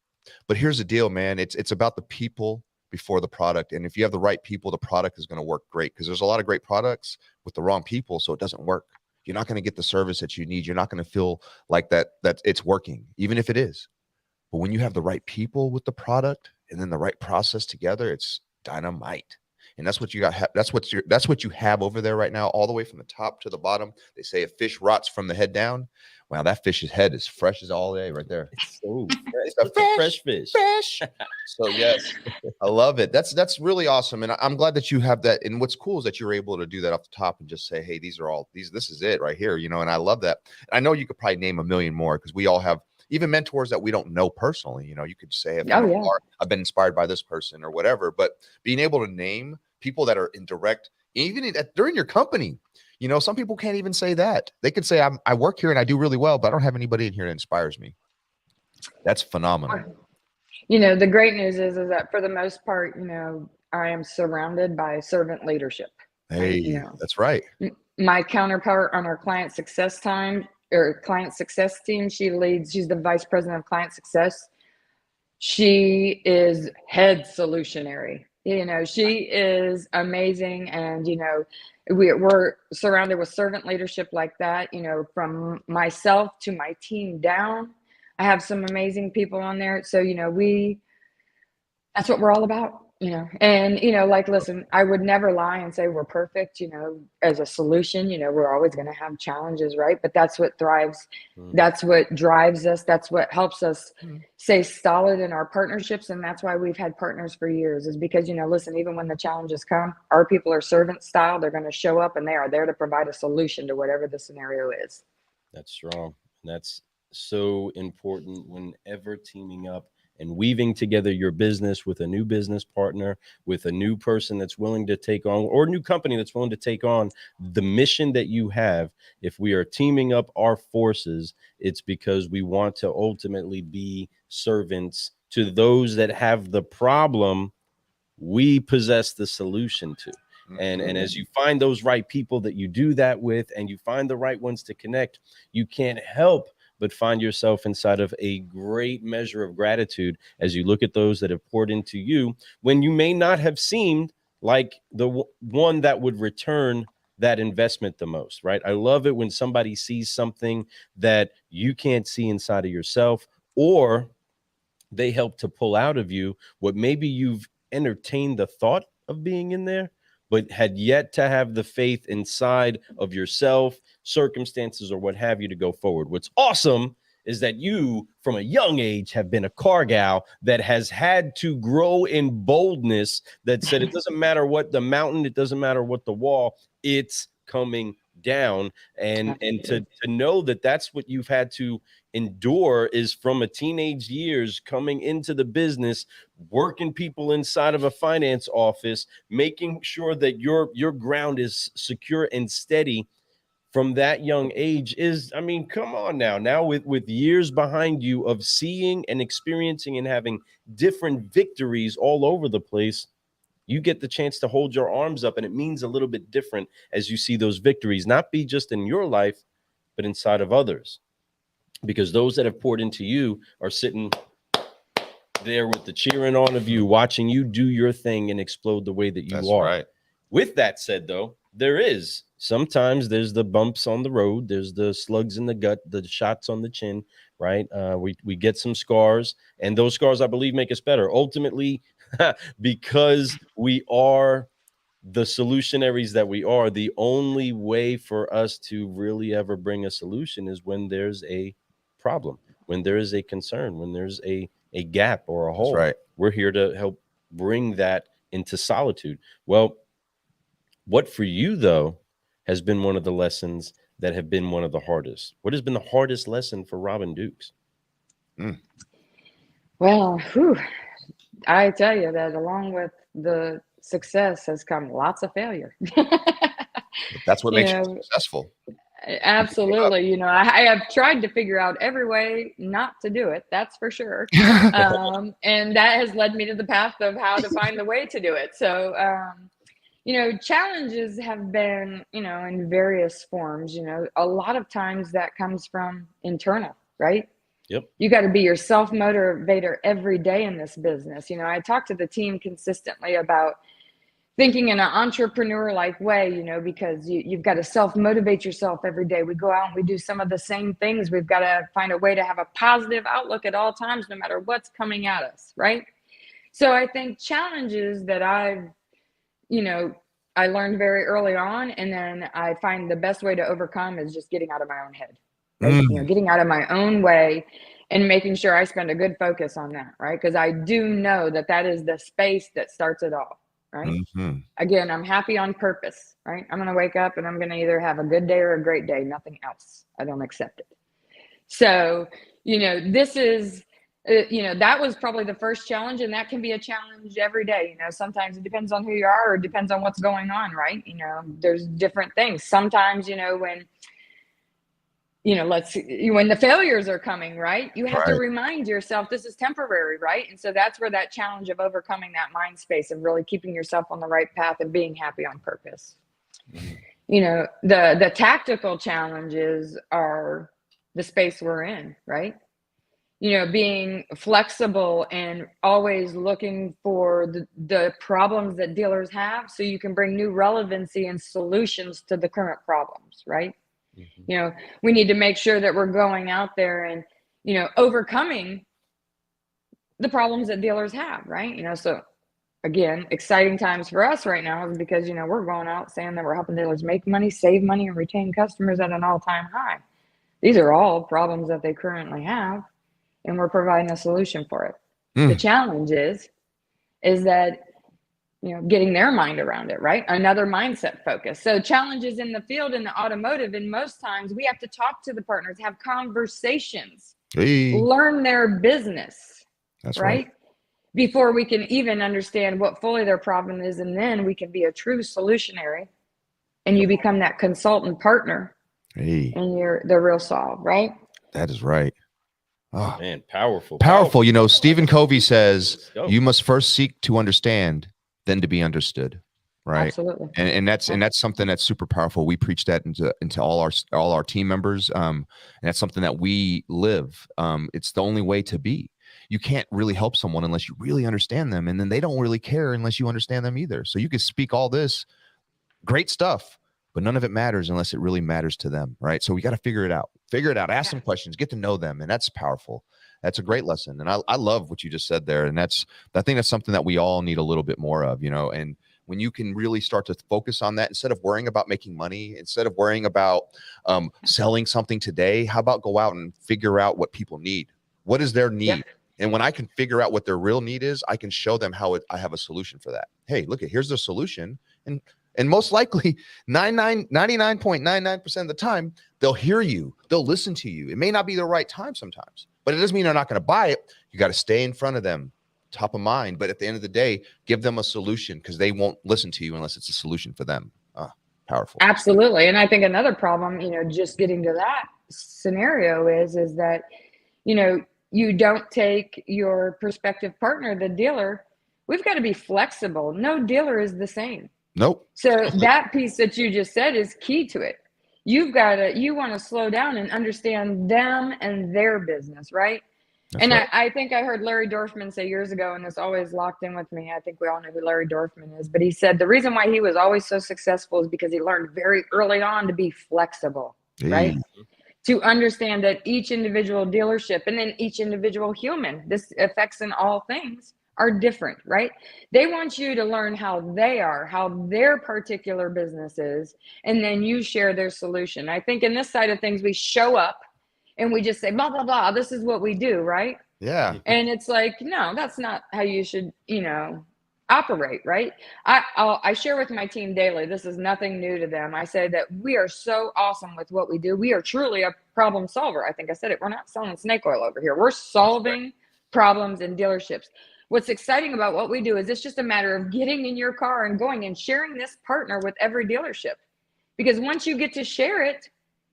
But here's the deal, man. It's about the people before the product. And if you have the right people, the product is going to work great, because there's a lot of great products with the wrong people, so it doesn't work. You're not going to get the service that you need. You're not going to feel like that it's working, even if it is. But when you have the right people with the product and then the right process together, it's dynamite. And that's what you got. That's what you have over there right now, all the way from the top to the bottom. They say a fish rots from the head down. Wow, that fish's head is fresh as all day right there. It's a fresh fish. So yes, I love it. That's really awesome, and I'm glad that you have that. And what's cool is that you're able to do that off the top and just say, "Hey, this is it right here," And I love that. And I know you could probably name a million more, because we all have even mentors that we don't know personally. You could say, I've been inspired by this person or whatever. But being able to name people that are in direct, even during your company, some people can't even say that. They could say, I work here and I do really well, but I don't have anybody in here that inspires me. That's phenomenal. The great news is that for the most part, I am surrounded by servant leadership. Hey, that's right. My counterpart on our client success team, she's the vice president of client success. She is head solutionary. She is amazing. And, we're surrounded with servant leadership like that, from myself to my team down. I have some amazing people on there. So, that's what we're all about, and, listen, I would never lie and say we're perfect, as a solution. We're always going to have challenges, right? But that's what thrives. That's what drives us. That's what helps us stay solid in our partnerships. And that's why we've had partners for years, is because, listen, even when the challenges come, our people are servant style. They're going to show up and they are there to provide a solution to whatever the scenario is. That's strong. That's so important whenever teaming up and weaving together your business with a new business partner, with a new person that's willing to take on, or a new company that's willing to take on the mission that you have. If we are teaming up our forces, it's because we want to ultimately be servants to those that have the problem we possess the solution to. And as you find those right people that you do that with, and you find the right ones to connect, you can't help but find yourself inside of a great measure of gratitude as you look at those that have poured into you when you may not have seemed like the one that would return that investment the most, right? I love it when somebody sees something that you can't see inside of yourself, or they help to pull out of you what maybe you've entertained the thought of being in there, but had yet to have the faith inside of yourself, circumstances, or what have you to go forward. What's awesome is that you, from a young age, have been a car gal that has had to grow in boldness, that said, it doesn't matter what the mountain, it doesn't matter what the wall, it's coming down. And to know that that's what you've had to endure is from a teenage years coming into the business, working people inside of a finance office, making sure that your ground is secure and steady from that young age is, I mean, come on now with years behind you of seeing and experiencing and having different victories all over the place, you get the chance to hold your arms up, and it means a little bit different as you see those victories not be just in your life, but inside of others. Because those that have poured into you are sitting there with the cheering on of you, watching you do your thing and explode the way that you That's are. Right. With that said, though, sometimes there's the bumps on the road, there's the slugs in the gut, the shots on the chin, right? We get some scars, and those scars, I believe, make us better. Ultimately, because we are the solutionaries that we are, the only way for us to really ever bring a solution is when there's a problem, when there is a concern, when there's a gap or a hole. That's right. We're here to help bring that into solitude. Well, what for you, though, has been one of the lessons that have been one of the hardest? What has been the hardest lesson for Robin Dukes? Well, I tell you that along with the success has come lots of failure. That's what makes you successful. Absolutely. I have tried to figure out every way not to do it. That's for sure. And that has led me to the path of how to find the way to do it. So, challenges have been, in various forms. A lot of times that comes from internal, right? Yep. You got to be your self-motivator every day in this business. I talk to the team consistently about thinking in an entrepreneur-like way, because you've got to self-motivate yourself every day. We go out and we do some of the same things. We've got to find a way to have a positive outlook at all times, no matter what's coming at us, right? So I think challenges that I learned very early on, and then I find the best way to overcome is just getting out of my own head, right? Getting out of my own way and making sure I spend a good focus on that, right? Because I do know that is the space that starts it all, right? Again, I'm happy on purpose, right? I'm going to wake up and I'm going to either have a good day or a great day, nothing else. I don't accept it. So, this is, that was probably the first challenge, and that can be a challenge every day. Sometimes it depends on who you are, or it depends on what's going on, right? There's different things. Sometimes, when when the failures are coming, right, you have to remind yourself this is temporary, right? And so that's where that challenge of overcoming that mind space and really keeping yourself on the right path and being happy on purpose. The tactical challenges are the space we're in, right? Being flexible and always looking for the problems that dealers have, so you can bring new relevancy and solutions to the current problems, right? We need to make sure that we're going out there and, overcoming the problems that dealers have, right? So again, exciting times for us right now is because, we're going out saying that we're helping dealers make money, save money, and retain customers at an all-time high. These are all problems that they currently have, and we're providing a solution for it. The challenge is that, getting their mind around it, right? Another mindset focus. So challenges in the field, in the automotive, and most times we have to talk to the partners, have conversations, learn their business. That's right. Before we can even understand what fully their problem is. And then we can be a true solutionary, and you become that consultant partner and you're the real solve, right? That is right. Oh man, powerful. Stephen Covey says you must first seek to understand, then to be understood, right? Absolutely. And that's something that's super powerful. We preach that into all our team members, and that's something that we live. It's the only way to be. You can't really help someone unless you really understand them, and then they don't really care unless you understand them either. So you can speak all this great stuff, but none of it matters unless it really matters to them, right? So we got to figure it out. Ask them questions, get to know them, and that's powerful. That's a great lesson. And I love what you just said there. And I think that's something that we all need a little bit more of, and when you can really start to focus on that, instead of worrying about making money, instead of worrying about selling something today, how about go out and figure out what people need? What is their need? Yeah. And when I can figure out what their real need is, I can show them how I have a solution for that. Hey, look, here's the solution. And most likely 99.99% of the time, they'll hear you. They'll listen to you. It may not be the right time sometimes, but it doesn't mean they're not going to buy it. You got to stay in front of them, top of mind. But at the end of the day, give them a solution, because they won't listen to you unless it's a solution for them. Powerful. Absolutely. And I think another problem, just getting to that scenario is that, you don't take your prospective partner, the dealer. We've got to be flexible. No dealer is the same. Nope. So that piece that you just said is key to it. You want to slow down and understand them and their business, right? And right. I think I heard Larry Dorfman say years ago, and this always locked in with me. I think we all know who Larry Dorfman is, but he said the reason why he was always so successful is because he learned very early on to be flexible, right? To understand that each individual dealership and then each individual human, this affects in all things, are different, right? They want you to learn how they are, how their particular business is, and then you share their solution. I think in this side of things, we show up and we just say, blah, blah, blah, this is what we do, right? Yeah. And it's like, no, that's not how you should, operate, right? I share with my team daily. This is nothing new to them. I say that we are so awesome with what we do. We are truly a problem solver. I think I said it. We're not selling snake oil over here. We're solving problems in dealerships. What's exciting about what we do is it's just a matter of getting in your car and going and sharing this partner with every dealership. Because once you get to share it,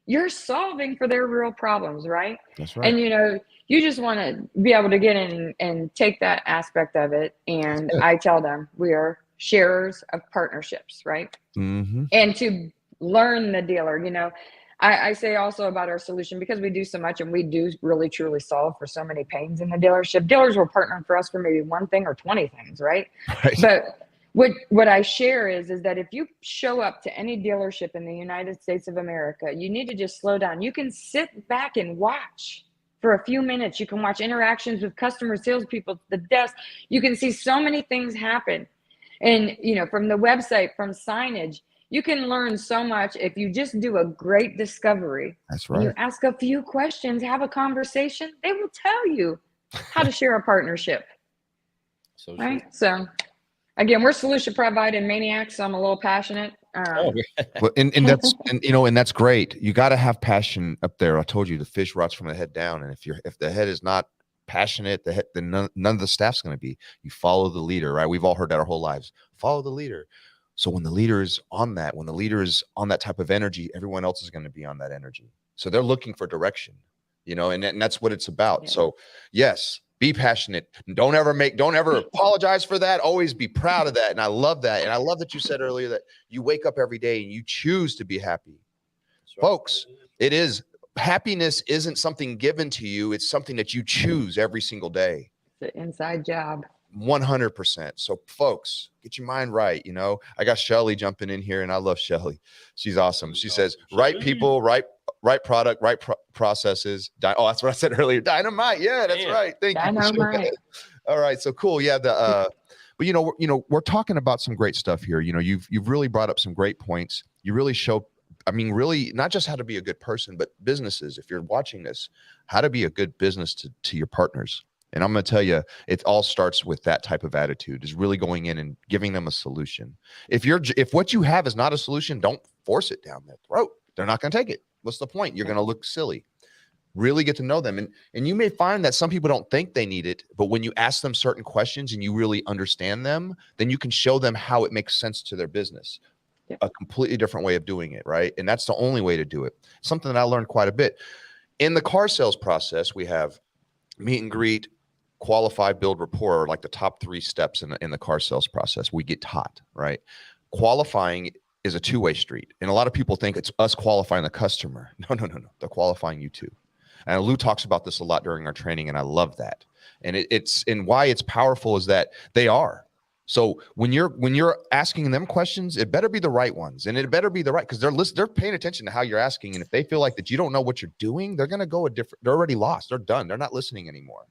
you're solving for their real problems, right? That's right. And, you just want to be able to get in and take that aspect of it. And I tell them we are sharers of partnerships, right? Mm-hmm. And to learn the dealer, I say also about our solution, because we do so much and we do really truly solve for so many pains in the dealership. Dealers will partner for us for maybe one thing or 20 things, right? But what I share is that if you show up to any dealership in the United States of America, you need to just slow down. You can sit back and watch for a few minutes. You can watch interactions with customers, salespeople, the desk. You can see so many things happen. And, from the website, from signage, you can learn so much if you just do a great discovery. That's right. And you ask a few questions, have a conversation, they will tell you how to share a partnership. Right? So again, we're solution providing maniacs, so I'm a little passionate. Well, and that's great. You got to have passion up there. I told you the fish rots from the head down, and if the head is not passionate, then none of the staff's going to be. You follow the leader, right? We've all heard that our whole lives. Follow the leader. So when the leader is on that type of energy, everyone else is going to be on that energy. So they're looking for direction, and that's what it's about. Yeah. So yes. Be passionate. Don't ever apologize for that. Always be proud of that. And I love that. And I love that you said earlier that you wake up every day and you choose to be happy. Right. Folks, happiness isn't something given to you. It's something that you choose every single day. It's an inside job. 100%. So folks, get your mind right. I got Shelly jumping in here and I love Shelly. She's awesome. She says, right people, right product, right processes. That's what I said earlier. Dynamite. Yeah, that's right. Thank you. All right. So cool. Yeah. But we're talking about some great stuff here. You've really brought up some great points. You really show, really not just how to be a good person, but businesses, if you're watching this, how to be a good business to your partners. And I'm going to tell you, it all starts with that type of attitude, is really going in and giving them a solution. If what you have is not a solution, don't force it down their throat. They're not going to take it. What's the point? You're going to look silly. Really get to know them. And you may find that some people don't think they need it, but when you ask them certain questions and you really understand them, then you can show them how it makes sense to their business. Yeah. A completely different way of doing it, right? And that's the only way to do it. Something that I learned quite a bit. In the car sales process, we have meet and greet, qualify, build rapport, are like the top 3 steps in the car sales process. We get taught, right? Qualifying is a two-way street. And a lot of people think it's us qualifying the customer. No. They're qualifying you too. And Lou talks about this a lot during our training, and I love that. And and why it's powerful is that they are. So when you're asking them questions, it better be the right ones, and it better be the right, because they're paying attention to how you're asking. And if they feel like that you don't know what you're doing, they're going to go they're already lost. They're done. They're not listening anymore.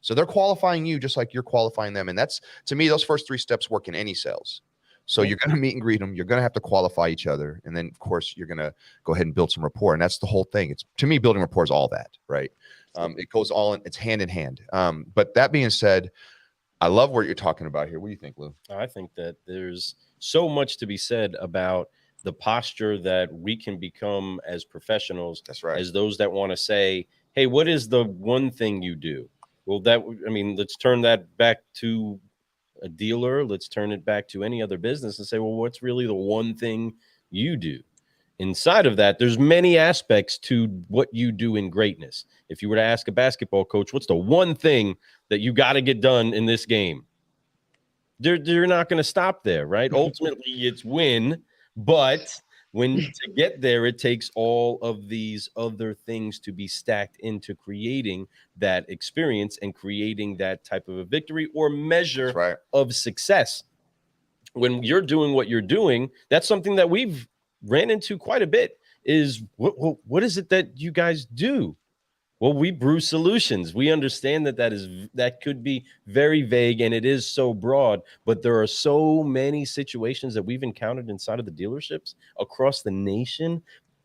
So they're qualifying you just like you're qualifying them. And that's, to me, those first 3 steps work in any sales. So you're going to meet and greet them. You're going to have to qualify each other. And then, of course, you're going to go ahead and build some rapport. And that's the whole thing. It's, to me, building rapport is all that, right? It goes it's hand in hand. But that being said, I love what you're talking about here. What do you think, Lou? I think that there's so much to be said about the posture that we can become as professionals. That's right. As those that want to say, hey, what is the one thing you do? Well, let's turn that back to a dealer. Let's turn it back to any other business and say, well, what's really the one thing you do? Inside of that, there's many aspects to what you do in greatness. If you were to ask a basketball coach, what's the one thing that you got to get done in this game? They're not going to stop there, right? Ultimately, it's win, but when to get there, it takes all of these other things to be stacked into creating that experience and creating that type of a victory or measure of success. When you're doing what you're doing, that's something that we've ran into quite a bit is what is it that you guys do? Well, we brew solutions. We understand that could be very vague and it is so broad, but there are so many situations that we've encountered inside of the dealerships across the nation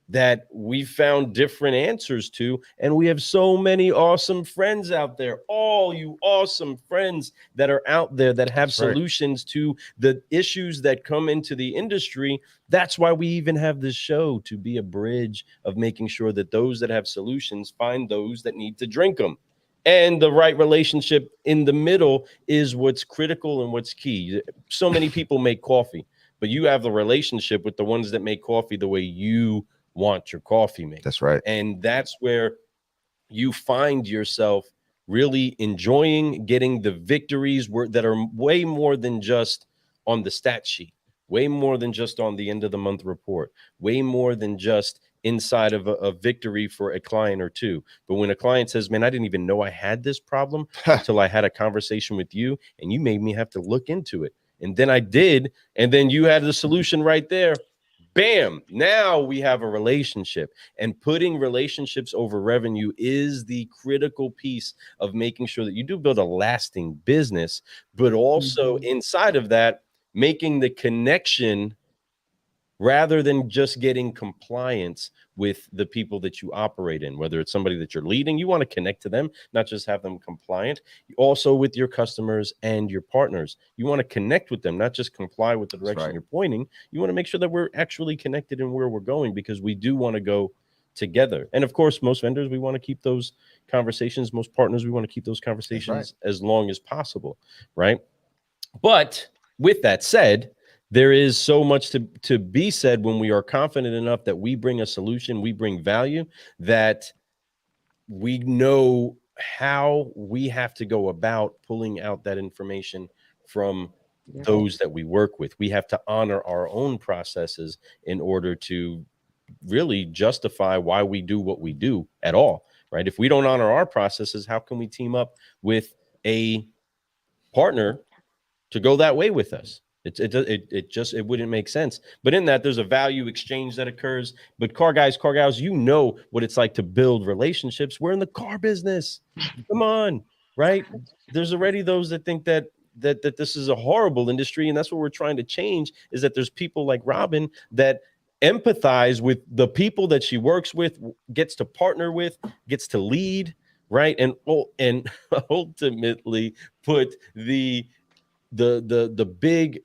that we found different answers to. And we have so many awesome friends out there, all you awesome friends that are out there that have solutions to the issues that come into the industry. That's why we even have this show, to be a bridge of making sure that those that have solutions find those that need to drink them. And the right relationship in the middle is what's critical and what's key. So many people make coffee, but you have the relationship with the ones that make coffee the way you want your coffee made. That's right. And that's where you find yourself really enjoying getting the victories that are way more than just on the stat sheet, way more than just on the end of the month report, way more than just inside of a victory for a client or two. But when a client says, man, I didn't even know I had this problem until I had a conversation with you and you made me have to look into it. And then I did. And then you had the solution right there. Bam, now we have a relationship, and putting relationships over revenue is the critical piece of making sure that you do build a lasting business, but also inside of that, making the connection rather than just getting compliance with the people that you operate in, whether it's somebody that you're leading, you want to connect to them, not just have them compliant. Also with your customers and your partners, you want to connect with them, not just comply with the direction you're pointing. You want to make sure that we're actually connected in where we're going, because we do want to go together. And of course, most vendors, we want to keep those conversations, most partners, we want to keep those conversations as long as possible, right? But with that said, there is so much to be said when we are confident enough that we bring a solution, we bring value, that we know how we have to go about pulling out that information from those that we work with. We have to honor our own processes in order to really justify why we do what we do at all, right? If we don't honor our processes, how can we team up with a partner to go that way with us? It wouldn't make sense. But in that, there's a value exchange that occurs. But car guys, car gals, you know what it's like to build relationships. We're in the car business. Come on, right? There's already those that think that this is a horrible industry, and that's what we're trying to change. Is that there's people like Robin that empathize with the people that she works with, gets to partner with, gets to lead, right? And ultimately put the big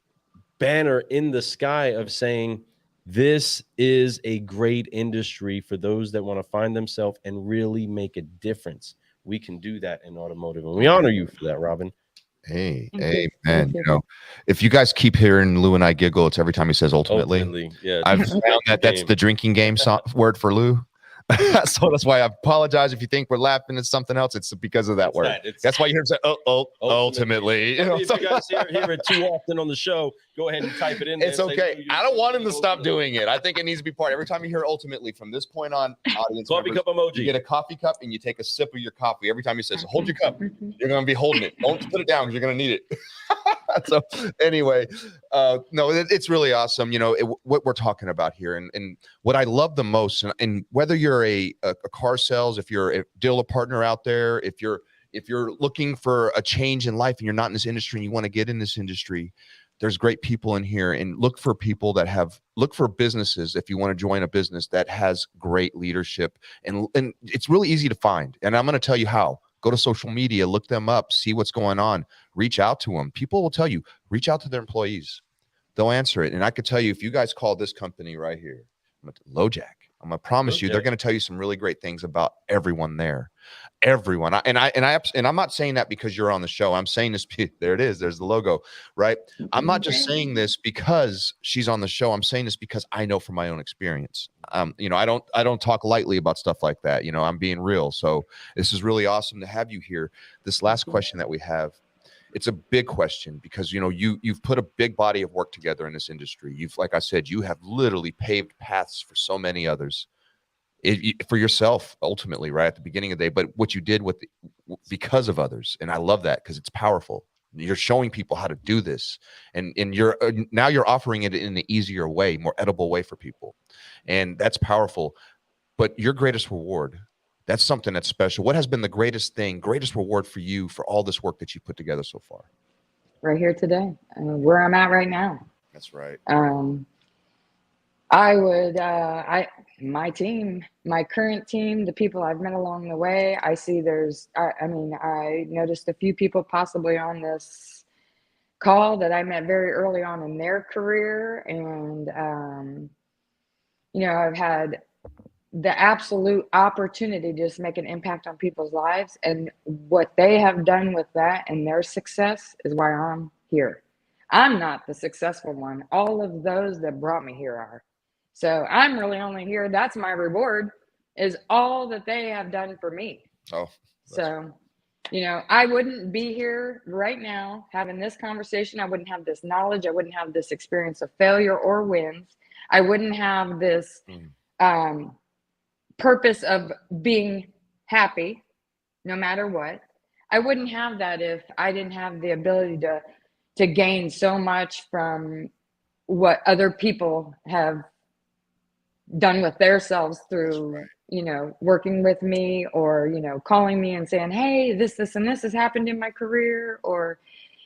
banner in the sky of saying, this is a great industry for those that want to find themselves and really make a difference. We can do that in automotive, and we honor you for that, Robin. Hey, man, you know, if you guys keep hearing Lou and I giggle, it's every time he says ultimately. Yeah, I've found that's the drinking game word for Lou. So that's why I apologize if you think we're laughing at something else. It's because of that word. That's why you hear him say, ultimately. You know, if you guys hear it too often on the show, go ahead and type it in. It's okay. I don't want him to stop doing it. I think it needs to be part. Every time you hear ultimately from this point on, audience coffee members, cup emoji. You get a coffee cup and you take a sip of your coffee. Every time he says, hold your cup, you're going to be holding it. Don't put it down because you're going to need it. So anyway, no, it's really awesome. You know, what we're talking about here, and what I love the most, and whether you're a car sales, if you're a dealer partner out there, if you're looking for a change in life and you're not in this industry and you want to get in this industry, there's great people in here. And look for people that look for businesses, if you want to join a business that has great leadership, and it's really easy to find. And I'm going to tell you how. Go to social media, look them up, see what's going on, reach out to them. People will tell you, reach out to their employees. They'll answer it. And I could tell you, if you guys call this company right here, LoJack, I'm going to promise you, they're going to tell you some really great things about everyone there. Everyone. And I'm not saying that because you're on the show. I'm saying this. There it is. There's the logo, right? I'm not just saying this because she's on the show. I'm saying this because I know from my own experience. You know, I don't talk lightly about stuff like that. You know, I'm being real. So this is really awesome to have you here. This last question that we have It's a big question because, you know, you've put a big body of work together in this industry. You've, like I said, you have literally paved paths for so many others. For yourself, ultimately, right at the beginning of the day, but what you did because of others. And I love that because it's powerful. You're showing people how to do this, and you're now you're offering it in an easier way, more edible way for people. And that's powerful. But your greatest reward, that's something that's special. What has been the greatest reward for you for all this work that you put together so far? Right here today, where I'm at right now. That's right. My team, my current team, the people I've met along the way, I see I noticed a few people possibly on this call that I met very early on in their career. And, you know, I've had the absolute opportunity to just make an impact on people's lives. And what they have done with that and their success is why I'm here. I'm not the successful one. All of those that brought me here are. So I'm really only here. That's my reward, is all that they have done for me. Oh, so, you know, I wouldn't be here right now having this conversation. I wouldn't have this knowledge. I wouldn't have this experience of failure or wins. I wouldn't have this purpose of being happy no matter what. I wouldn't have that if I didn't have the ability to gain so much from what other people have done with themselves through, you know, working with me, or, you know, calling me and saying, hey, this and this has happened in my career, or,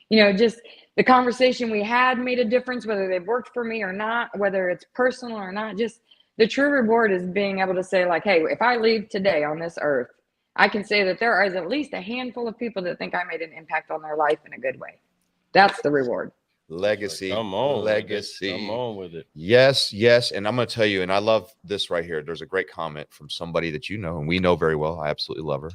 you know, just the conversation we had made a difference, whether they've worked for me or not, whether it's personal or not. Just the true reward is being able to say, like, hey, if I leave today on this earth, I can say that there is at least a handful of people that think I made an impact on their life in a good way. That's the reward. Legacy. Come on, legacy. Come on with it. Yes. And I'm going to tell you, and I love this right here. There's a great comment from somebody that you know and we know very well. I absolutely love her.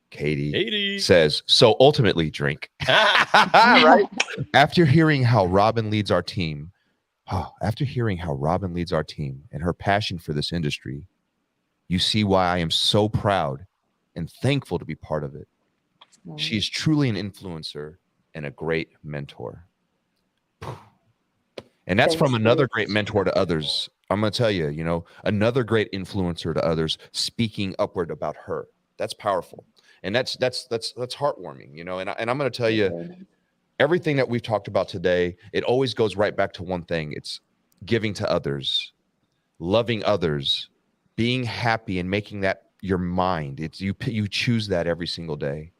Katie says, so ultimately, drink. Right? After hearing how Robin leads our team, and her passion for this industry, you see why I am so proud and thankful to be part of it. She is truly an influencer and a great mentor. And that's from another great mentor to others. I'm going to tell you, you know, another great influencer to others, speaking upward about her. That's powerful. And that's heartwarming, you know, and I'm going to tell you, everything that we've talked about today, it always goes right back to one thing. It's giving to others, loving others, being happy, and making that your mind. It's you choose that every single day.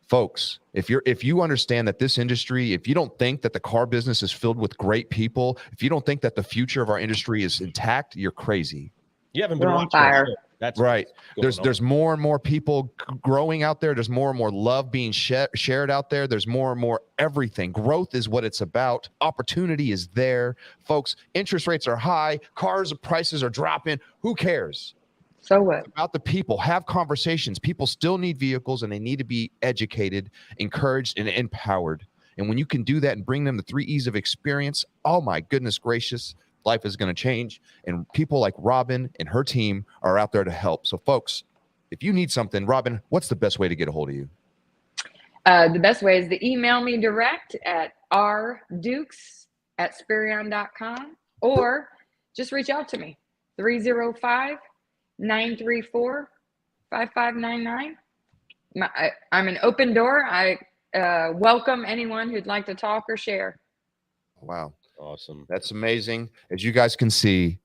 Folks, if you understand that this industry, if you don't think that the car business is filled with great people, if you don't think that the future of our industry is intact, you're crazy. You haven't been on fire. That's right. There's more and more people growing out there. There's more and more love being shared out there. There's more and more everything. Growth is what it's about. Opportunity is there. Folks, interest rates are high. Cars prices are dropping. Who cares? So what? It's about the people. Have conversations. People still need vehicles, and they need to be educated, encouraged, and empowered. And when you can do that and bring them the 3 E's of experience, oh my goodness gracious, life is going to change. And people like Robin and her team are out there to help. So folks, if you need something, Robin, what's the best way to get a hold of you? The best way is to email me direct at rdukes@spirion.com, or just reach out to me, 305-934-5599. I'm an open door. I welcome anyone who'd like to talk or share. Wow. Awesome. That's amazing. As you guys can see,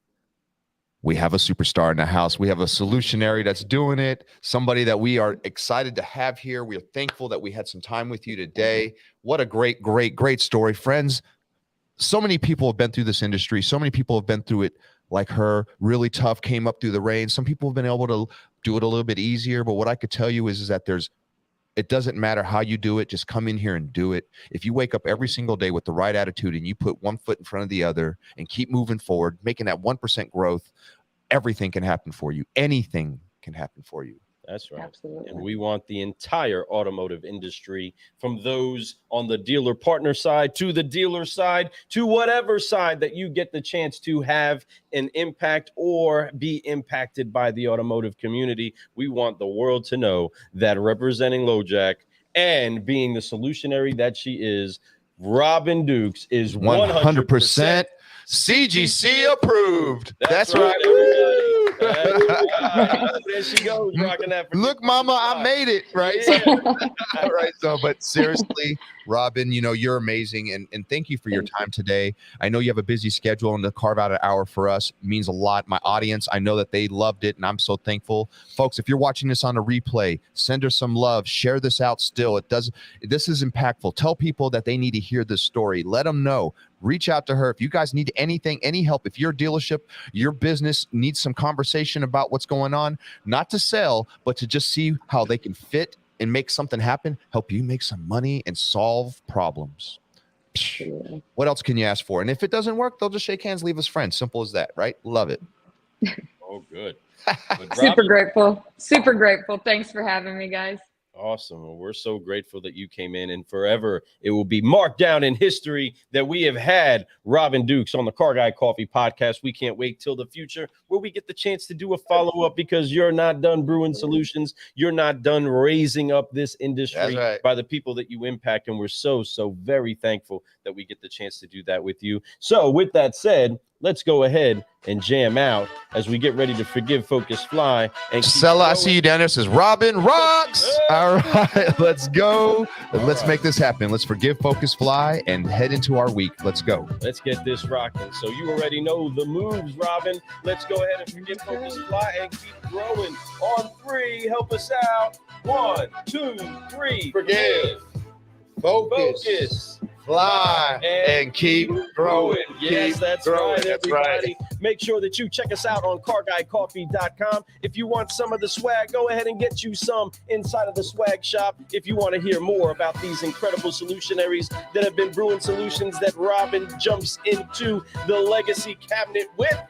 we have a superstar in the house. We have a solutionary that's doing it, somebody that we are excited to have here. We are thankful that we had some time with you today. What a great, great, great story. Friends, so many people have been through this industry. So many people have been through it like her, really tough, came up through the rain. Some people have been able to do it a little bit easier. But what I could tell you is that it doesn't matter how you do it. Just come in here and do it. If you wake up every single day with the right attitude and you put one foot in front of the other and keep moving forward, making that 1% growth, everything can happen for you. Anything can happen for you. That's right. Absolutely. And we want the entire automotive industry, from those on the dealer partner side to the dealer side to whatever side that you get the chance to have an impact or be impacted by the automotive community. We want the world to know that representing LoJack and being the solutionary that she is, Robin Dukes is 100% CGC approved. That's right. There she goes, rocking that. Look, Mama, I made it. Right. Yeah. All right. So, but seriously, Robin, you're amazing. And thank you for your time today. I know you have a busy schedule, and to carve out an hour for us means a lot. My audience, I know that they loved it, and I'm so thankful. Folks, if you're watching this on a replay, send her some love. Share this out still. This is impactful. Tell people that they need to hear this story. Let them know. Reach out to her. If you guys need anything, any help, if your dealership, your business needs some conversation about what's going on, not to sell, but to just see how they can fit and make something happen, help you make some money and solve problems. What else can you ask for? And if it doesn't work, they'll just shake hands, leave us friends. Simple as that, right? Love it. Oh, good. Super grateful. Super grateful. Thanks for having me, guys. Awesome. Well, we're so grateful that you came in, and forever it will be marked down in history that we have had Robin Dukes on the Car Guy Coffee podcast. We can't wait till the future where we get the chance to do a follow-up, because you're not done brewing solutions. You're not done raising up this industry by the people that you impact. And we're so very thankful that we get the chance to do that with you. So with that said, let's go ahead and jam out as we get ready to forgive, focus, fly. And Sella, I see you down there. This is Robin Rocks. All right, let's go. Let's make this happen. Let's forgive, focus, fly, and head into our week. Let's go. Let's get this rocking. So you already know the moves, Robin. Let's go ahead and forgive, focus, fly, and keep growing. On 3, help us out. 1, 2, 3. Forgive, focus, fly, and keep growing. Yes, that's right, everybody. Make sure that you check us out on carguycoffee.com. If you want some of the swag, go ahead and get you some inside of the swag shop. If you want to hear more about these incredible solutionaries that have been brewing solutions that Robin jumps into the legacy cabinet with,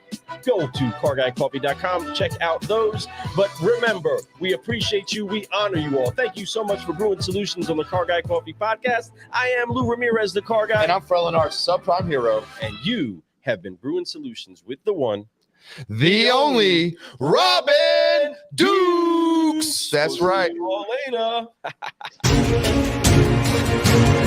go to carguycoffee.com. Check out those. But remember, we appreciate you. We honor you all. Thank you so much for brewing solutions on the Car Guy Coffee podcast. I am Lou Ramirez, the Car Guy. And I'm Frelinar's subprime hero. And you have been brewing solutions with the one, the only Robin Dukes. That's right. See you all later.